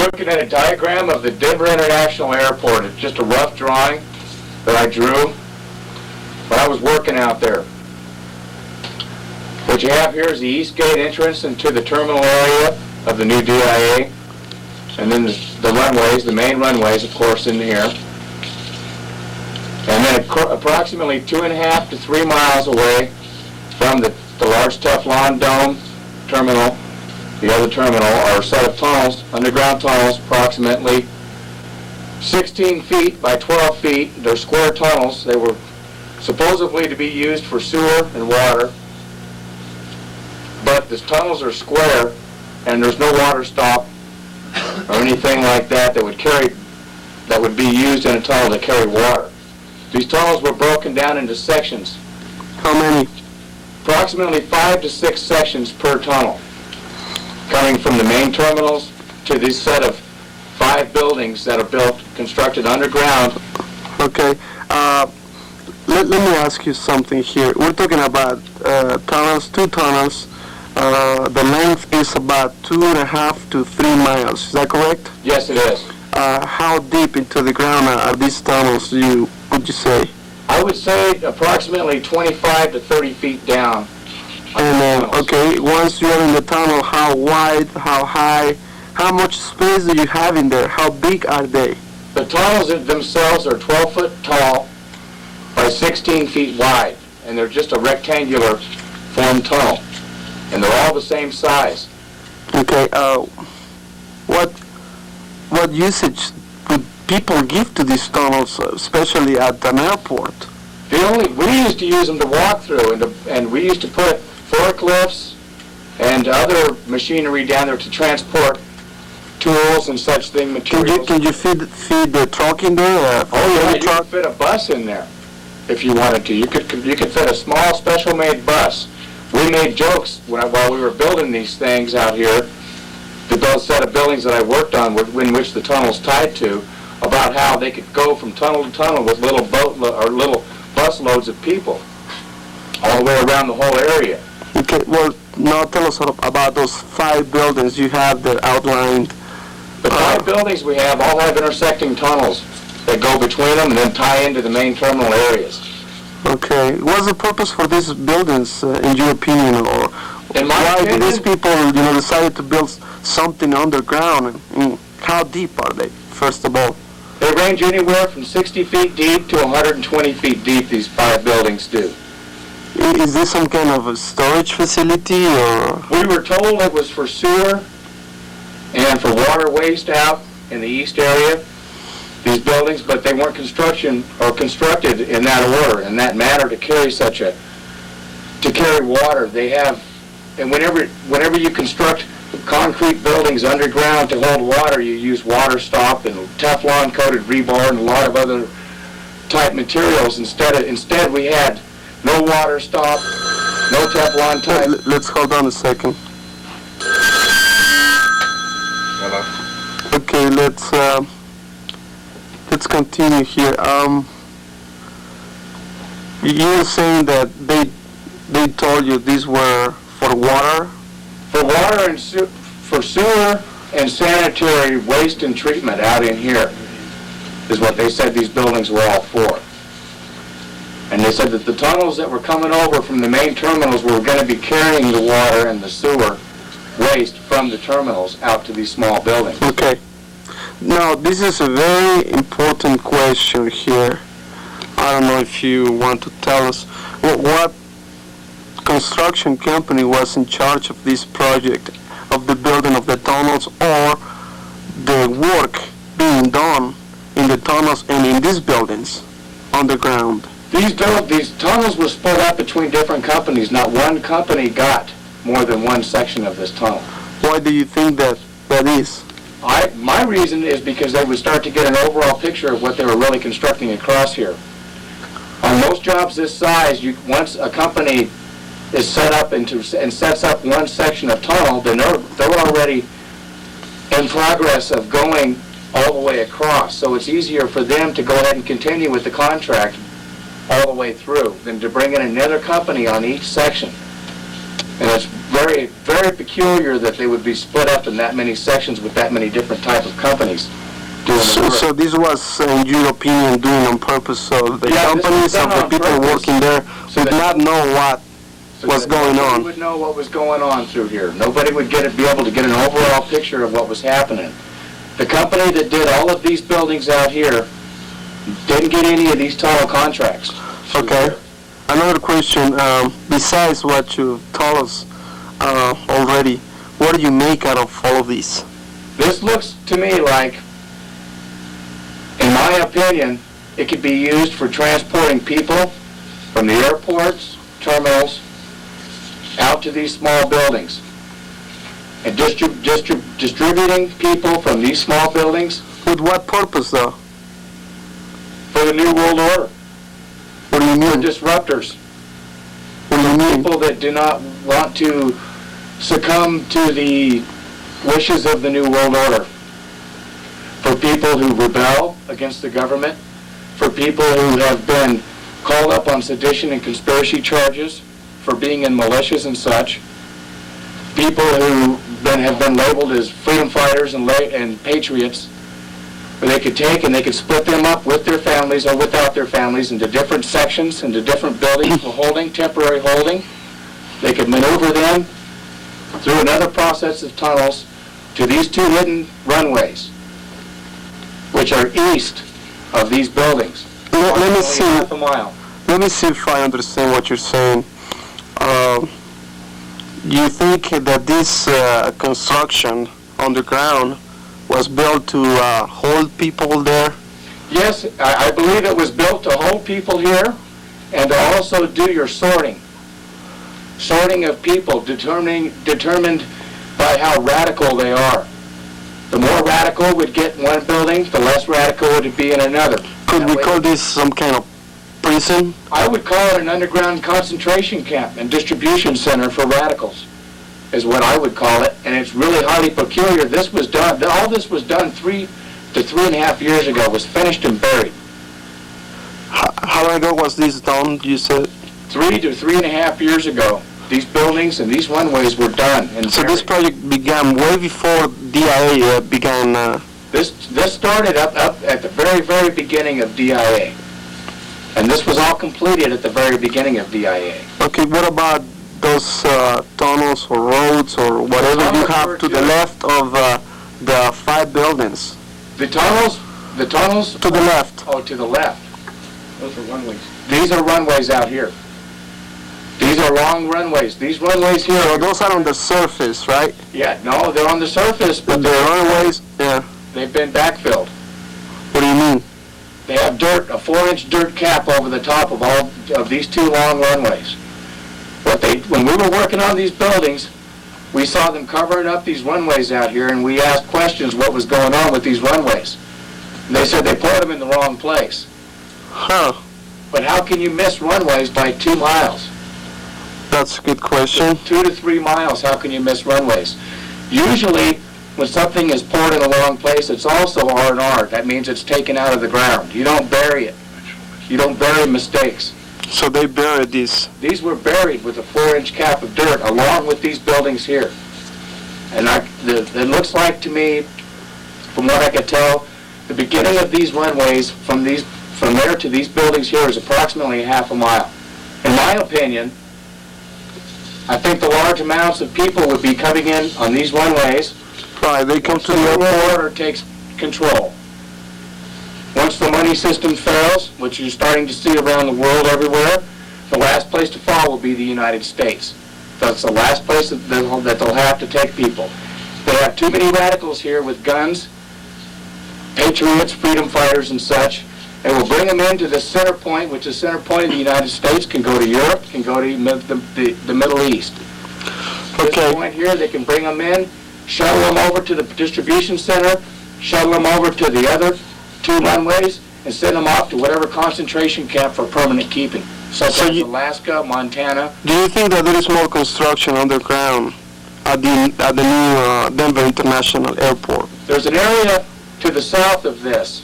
looking at a diagram of the Denver International Airport. It's just a rough drawing that I drew when I was working out there. What you have here is the east gate entrance into the terminal area of the new DIA, and then the runways, the main runways, of course, in here. And then approximately 2.5 to 3 miles away from the large Teflon dome terminal, the other terminal, are a set of tunnels, underground tunnels, approximately 16 feet by 12 feet. They're square tunnels. They were supposedly to be used for sewer and water, but the tunnels are square and there's no water stop or anything like that that would be used in a tunnel to carry water. These tunnels were broken down into sections. How many? Approximately 5 to 6 sections per tunnel, coming from the main terminals to this set of 5 buildings that are constructed underground. Okay. Let me ask you something here. We're talking about tunnels, 2 tunnels. The length is about 2.5 to 3 miles. Is that correct? Yes, it is. How deep into the ground are these tunnels, would you say? I would say approximately 25 to 30 feet down. And okay, once you're in the tunnel, how wide, how high, how much space do you have in there? How big are they? The tunnels themselves are 12 foot tall by 16 feet wide, and they're just a rectangular formed tunnel, and they're all the same size. Okay, what usage would people give to these tunnels, especially at an airport? We used to use them to walk through, and we used to put forklifts and other machinery down there to transport tools and such materials. Can you feed the truck in there? Oh yeah, you could fit a bus in there if you wanted to. You could fit a small special-made bus. We made jokes while we were building these things out here, the set of buildings that I worked on, in which the tunnel's tied to, about how they could go from tunnel to tunnel with little bus loads of people all the way around the whole area. Okay, well, now tell us about those 5 buildings you have that outlined. The 5 buildings we have all have intersecting tunnels that go between them and then tie into the main terminal areas. Okay, what's the purpose for these buildings, in your opinion, or why did these people, decide to build something underground? And how deep are they, first of all? They range anywhere from 60 feet deep to 120 feet deep, these 5 buildings do. Is this some kind of a storage facility, or? We were told it was for sewer and for water waste out in the east area, these buildings, but they weren't constructed in that order, in that manner, to carry water. They have, and whenever you construct concrete buildings underground to hold water, you use water stop and Teflon coated rebar and a lot of other type materials. Instead we had no water stop, no Teflon type. Let's hold on a second. Hello. Okay, let's continue here. You're saying that they told you these were for water? For water and for sewer and sanitary waste and treatment out in here is what they said these buildings were all for. And they said that the tunnels that were coming over from the main terminals were going to be carrying the water and the sewer waste from the terminals out to these small buildings. Okay. Now, this is a very important question here. I don't know if you want to tell us what construction company was in charge of this project, of the building of the tunnels, or the work being done in the tunnels and in these buildings underground. These tunnels were split up between different companies. Not one company got more than one section of this tunnel. Why do you think that is? My reason is because they would start to get an overall picture of what they were really constructing across here. On most jobs this size, once a company is set up and sets up one section of tunnel, then they're already in progress of going all the way across. So it's easier for them to go ahead and continue with the contract all the way through than to bring in another company on each section. And it's very very peculiar that they would be split up in that many sections with that many different type of companies doing the work. So this was, in your opinion, doing on purpose, so the Yeah, this was companies done of the on people purpose, working there so would that- not know what So was that going nobody on. would know what was going on through here. Nobody would be able to get an overall picture of what was happening. The company that did all of these buildings out here didn't get any of these tunnel contracts. through Okay. here. Another question, besides what you told us already, what do you make out of all of these? This looks to me like, in my opinion, it could be used for transporting people from the airports, terminals, out to these small buildings. And distributing people from these small buildings With what purpose, though? for the New World Order, What do you for mean? disruptors, What do you mean? people that do not want to succumb to the wishes of the New World Order, for people who rebel against the government, for people who have been called up on sedition and conspiracy charges for being in militias and such, people who have been labeled as freedom fighters and patriots, where they could take and they could split them up with their families or without their families into different sections, into different buildings for holding, temporary holding. They could maneuver them through another process of tunnels to these two hidden runways, which are east of these buildings. Let me Only see. half a mile. Let me see if I understand what you're saying. You think that this construction underground was built to hold people there? Yes, I believe it was built to hold people here and to also do your sorting. Sorting of people, determined by how radical they are. The more radical would get in one building, the less radical would it be in another. Could That we way- call this some kind of prison? I would call it an underground concentration camp and distribution center for radicals, is what I would call it, and it's really highly peculiar. This was done, all this was done 3 to 3.5 years ago, was finished and buried. How long ago was this done, you said? 3 to 3.5 years ago, these buildings and these runways were done and So this buried. project began way before DIA began. This started up at the very, very beginning of DIA. And this was all completed at the very beginning of DIA. Okay, what about those tunnels or roads or whatever you tunnels have were to the good. left of the 5 buildings? The tunnels, To the left. oh, to the left. Those are runways. These are runways out here. These are long runways. These runways So here, those are on the surface, right? yeah, no, they're on the surface, but The runways, yeah. they've been backfilled. What do you mean? They have dirt, a 4-inch dirt cap over the top of all of these two long runways. When we were working on these buildings, we saw them covering up these runways out here, and we asked questions what was going on with these runways. And they said they put them in the wrong place. Huh, But how can you miss runways by 2 miles? that's a good question. 2 to 3 miles, how can you miss runways? Usually, when something is poured in the wrong place, it's also R&R. That means it's taken out of the ground. You don't bury it. You don't bury mistakes. So they buried this. These were buried with a 4-inch cap of dirt along with these buildings here. And it looks like to me, from what I could tell, the beginning of these runways from there to these buildings here is approximately half a mile. In my opinion, I think the large amounts of people would be coming in on these runways. Right, they come to So the the airport. world order takes control. Once the money system fails, which you're starting to see around the world everywhere, the last place to fall will be the United States. That's the last place that they'll have to take people. They have too many radicals here with guns, patriots, freedom fighters and such, and will bring them into the center point, which is center point of the United States, can go to Europe, can go to the Middle East. This Okay. point here, they can bring them in, shuttle them over to the distribution center, shuttle them over to the other 2 runways, and send them off to whatever concentration camp for permanent keeping, such So as you- Alaska, Montana. Do you think that there is more construction underground at the new Denver International Airport? There's an area to the south of this,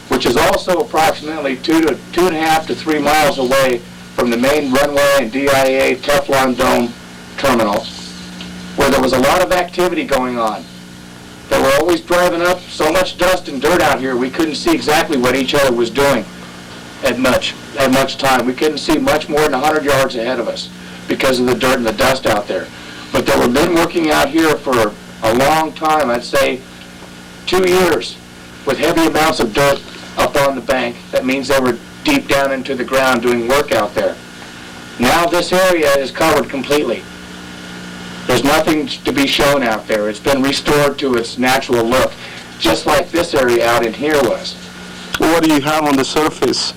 which is also approximately 2.5 to 3 miles away from the main runway and DIA Teflon Dome terminal. where there was a lot of activity going on. They were always driving up so much dust and dirt out here, we couldn't see exactly what each other was doing at much time. We couldn't see much more than 100 yards ahead of us because of the dirt and the dust out there. But there were men working out here for a long time, I'd say 2 years, with heavy amounts of dirt up on the bank. That means they were deep down into the ground doing work out there. Now this area is covered completely. There's nothing to be shown out there. It's been restored to its natural look, just like this area out in here was. What do you have on the surface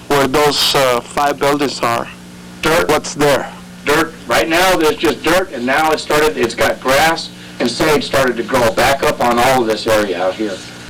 where those 5 buildings are? Dirt. What's there? Dirt. Right now there's just dirt, and now it's got grass and sage started to grow back up on all of this area out here.